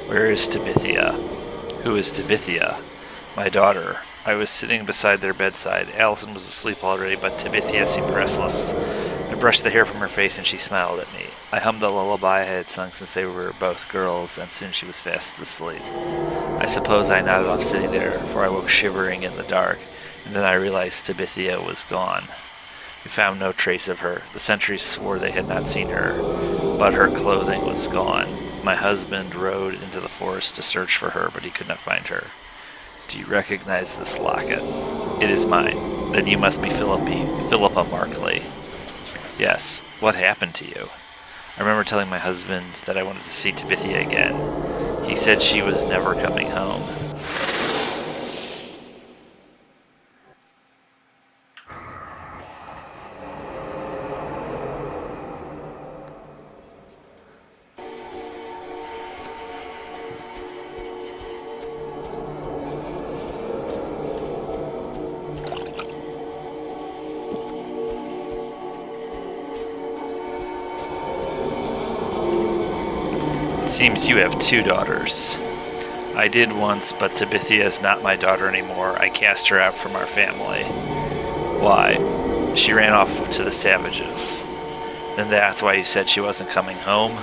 Where is Tabithia? Who is Tabithia? My daughter. I was sitting beside their bedside. Allison was asleep already, but Tabithia seemed restless. I brushed the hair from her face and she smiled at me. I hummed a lullaby I had sung since they were both girls, and soon she was fast asleep. I suppose I nodded off sitting there, for I woke shivering in the dark, and then I realized Tabithia was gone. We found no trace of her. The sentries swore they had not seen her, but her clothing was gone. My husband rode into the forest to search for her, but he could not find her. Do you recognize this locket? It is mine. Then you must be Philippa Markley. Yes. What happened to you? I remember telling my husband that I wanted to see Tabithia again. He said she was never coming home. It seems you have two daughters. I did once, but Tabithia is not my daughter anymore. I cast her out from our family. Why? She ran off to the savages. Then that's why you said she wasn't coming home?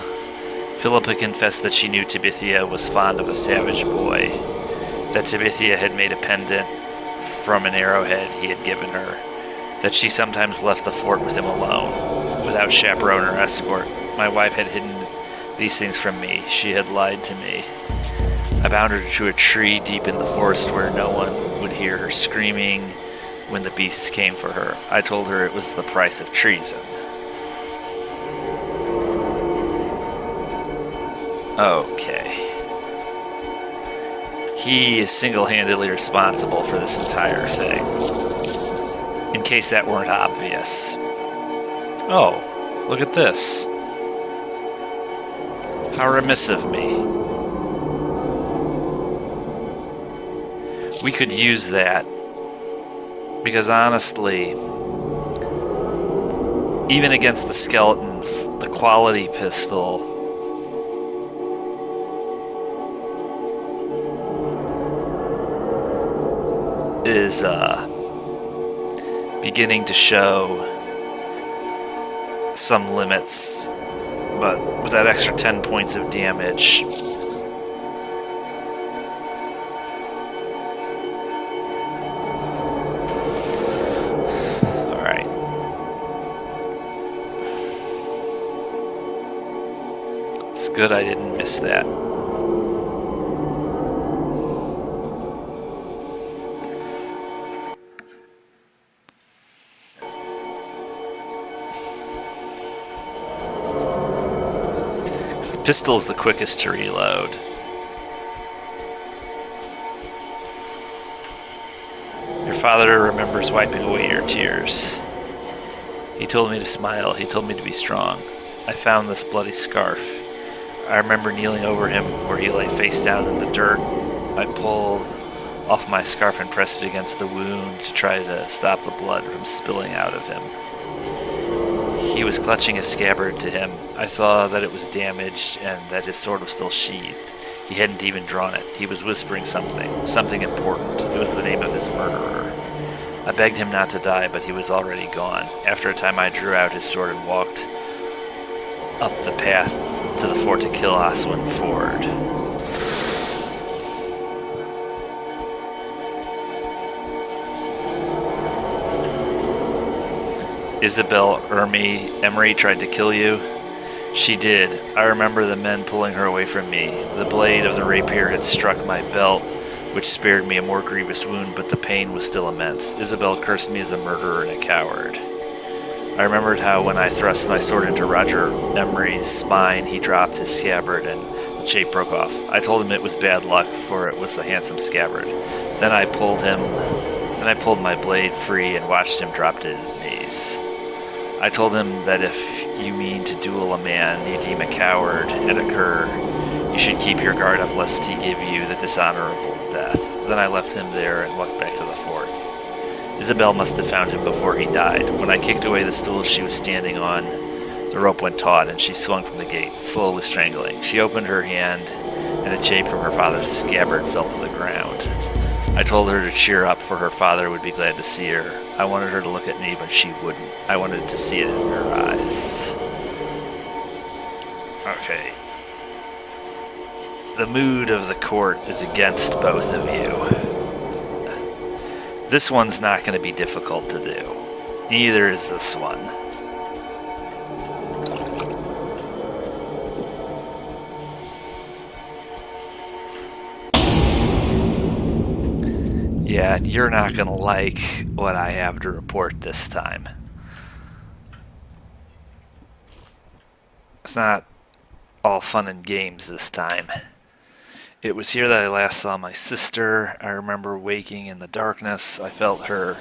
Philippa confessed that she knew Tabithia was fond of a savage boy, that Tabithia had made a pendant from an arrowhead he had given her, that she sometimes left the fort with him alone, without chaperone or escort. My wife had hidden these things from me. She had lied to me. I bound her to a tree deep in the forest where no one would hear her screaming when the beasts came for her. I told her it was the price of treason. Okay. He is single-handedly responsible for this entire thing. In case that weren't obvious. Oh, look at this. How remiss of me. We could use that, because honestly, even against the skeletons, the quality pistol is beginning to show some limits. But with that extra 10 points of damage, alright. It's good I didn't miss that. Pistol is the quickest to reload. Your father remembers wiping away your tears. He told me to smile. He told me to be strong. I found this bloody scarf. I remember kneeling over him where he lay face down in the dirt. I pulled off my scarf and pressed it against the wound to try to stop the blood from spilling out of him. He was clutching a scabbard to him. I saw that it was damaged and that his sword was still sheathed. He hadn't even drawn it. He was whispering something important. It was the name of his murderer. I begged him not to die, but he was already gone. After a time, I drew out his sword and walked up the path to the fort to kill Oswin Ford. Isabel Emery tried to kill you? She did. I remember the men pulling her away from me. The blade of the rapier had struck my belt, which spared me a more grievous wound, but the pain was still immense. Isabel cursed me as a murderer and a coward. I remembered how when I thrust my sword into Roger Emery's spine, he dropped his scabbard and the shape broke off. I told him it was bad luck, for it was a handsome scabbard. Then I pulled my blade free and watched him drop to his knees. I told him that if you mean to duel a man you deem a coward and a cur, you should keep your guard up lest he give you the dishonorable death. Then I left him there and walked back to the fort. Isabel must have found him before he died. When I kicked away the stool she was standing on, the rope went taut and she swung from the gate, slowly strangling. She opened her hand and a shape from her father's scabbard fell to the ground. I told her to cheer up, for her father would be glad to see her. I wanted her to look at me, but she wouldn't. I wanted to see it in her eyes. Okay. The mood of the court is against both of you. This one's not going to be difficult to do. Neither is this one. Yeah, you're not going to like what I have to report this time. It's not all fun and games this time. It was here that I last saw my sister. I remember waking in the darkness. I felt her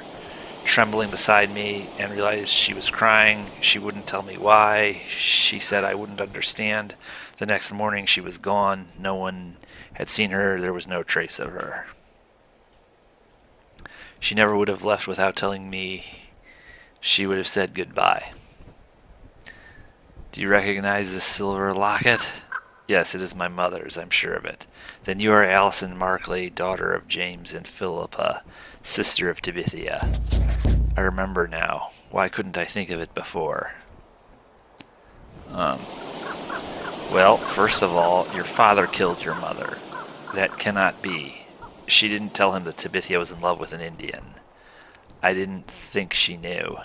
trembling beside me and realized she was crying. She wouldn't tell me why. She said I wouldn't understand. The next morning she was gone. No one had seen her. There was no trace of her. She never would have left without telling me. She would have said goodbye. Do you recognize this silver locket? Yes, it is my mother's, I'm sure of it. Then you are Alison Markley, daughter of James and Philippa, sister of Tabithia. I remember now. Why couldn't I think of it before? Well, first of all, your father killed your mother. That cannot be. She didn't tell him that Tabithia was in love with an Indian. I didn't think she knew.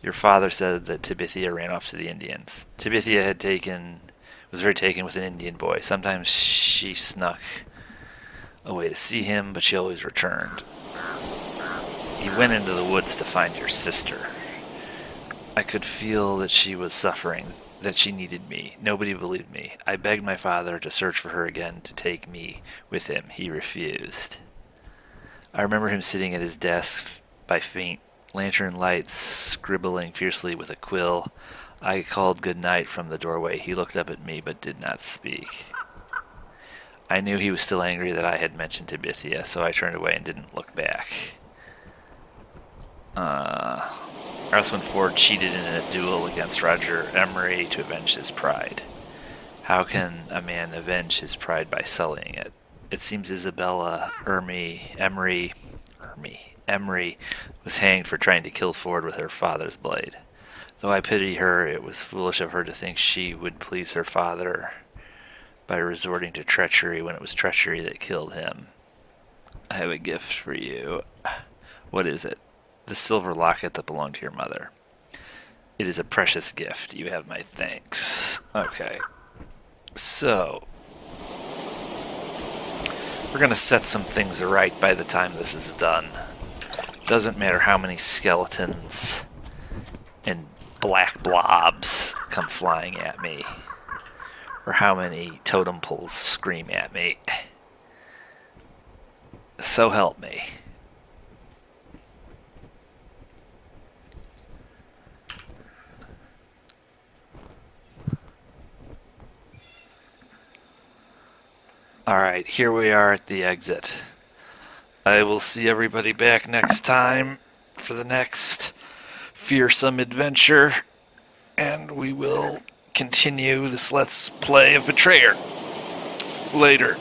Your father said that Tabithia ran off to the Indians. Tabithia was very taken with an Indian boy. Sometimes she snuck away to see him, but she always returned. He went into the woods to find your sister. I could feel that she was suffering, that she needed me. Nobody believed me. I begged my father to search for her again, to take me with him. He refused. I remember him sitting at his desk by faint lantern lights, scribbling fiercely with a quill. I called good night from the doorway. He looked up at me but did not speak. I knew he was still angry that I had mentioned Tabithia, so I turned away and didn't look back. Oswin Ford cheated in a duel against Roger Emery to avenge his pride. How can a man avenge his pride by sullying it? It seems Isabella Emery was hanged for trying to kill Ford with her father's blade. Though I pity her, it was foolish of her to think she would please her father by resorting to treachery when it was treachery that killed him. I have a gift for you. What is it? The silver locket that belonged to your mother. It is a precious gift. You have my thanks. Okay. So, we're going to set some things right by the time this is done. Doesn't matter how many skeletons and black blobs come flying at me, or how many totem poles scream at me. So help me. Alright, here we are at the exit. I will see everybody back next time for the next fearsome adventure, and we will continue this Let's Play of Betrayer later.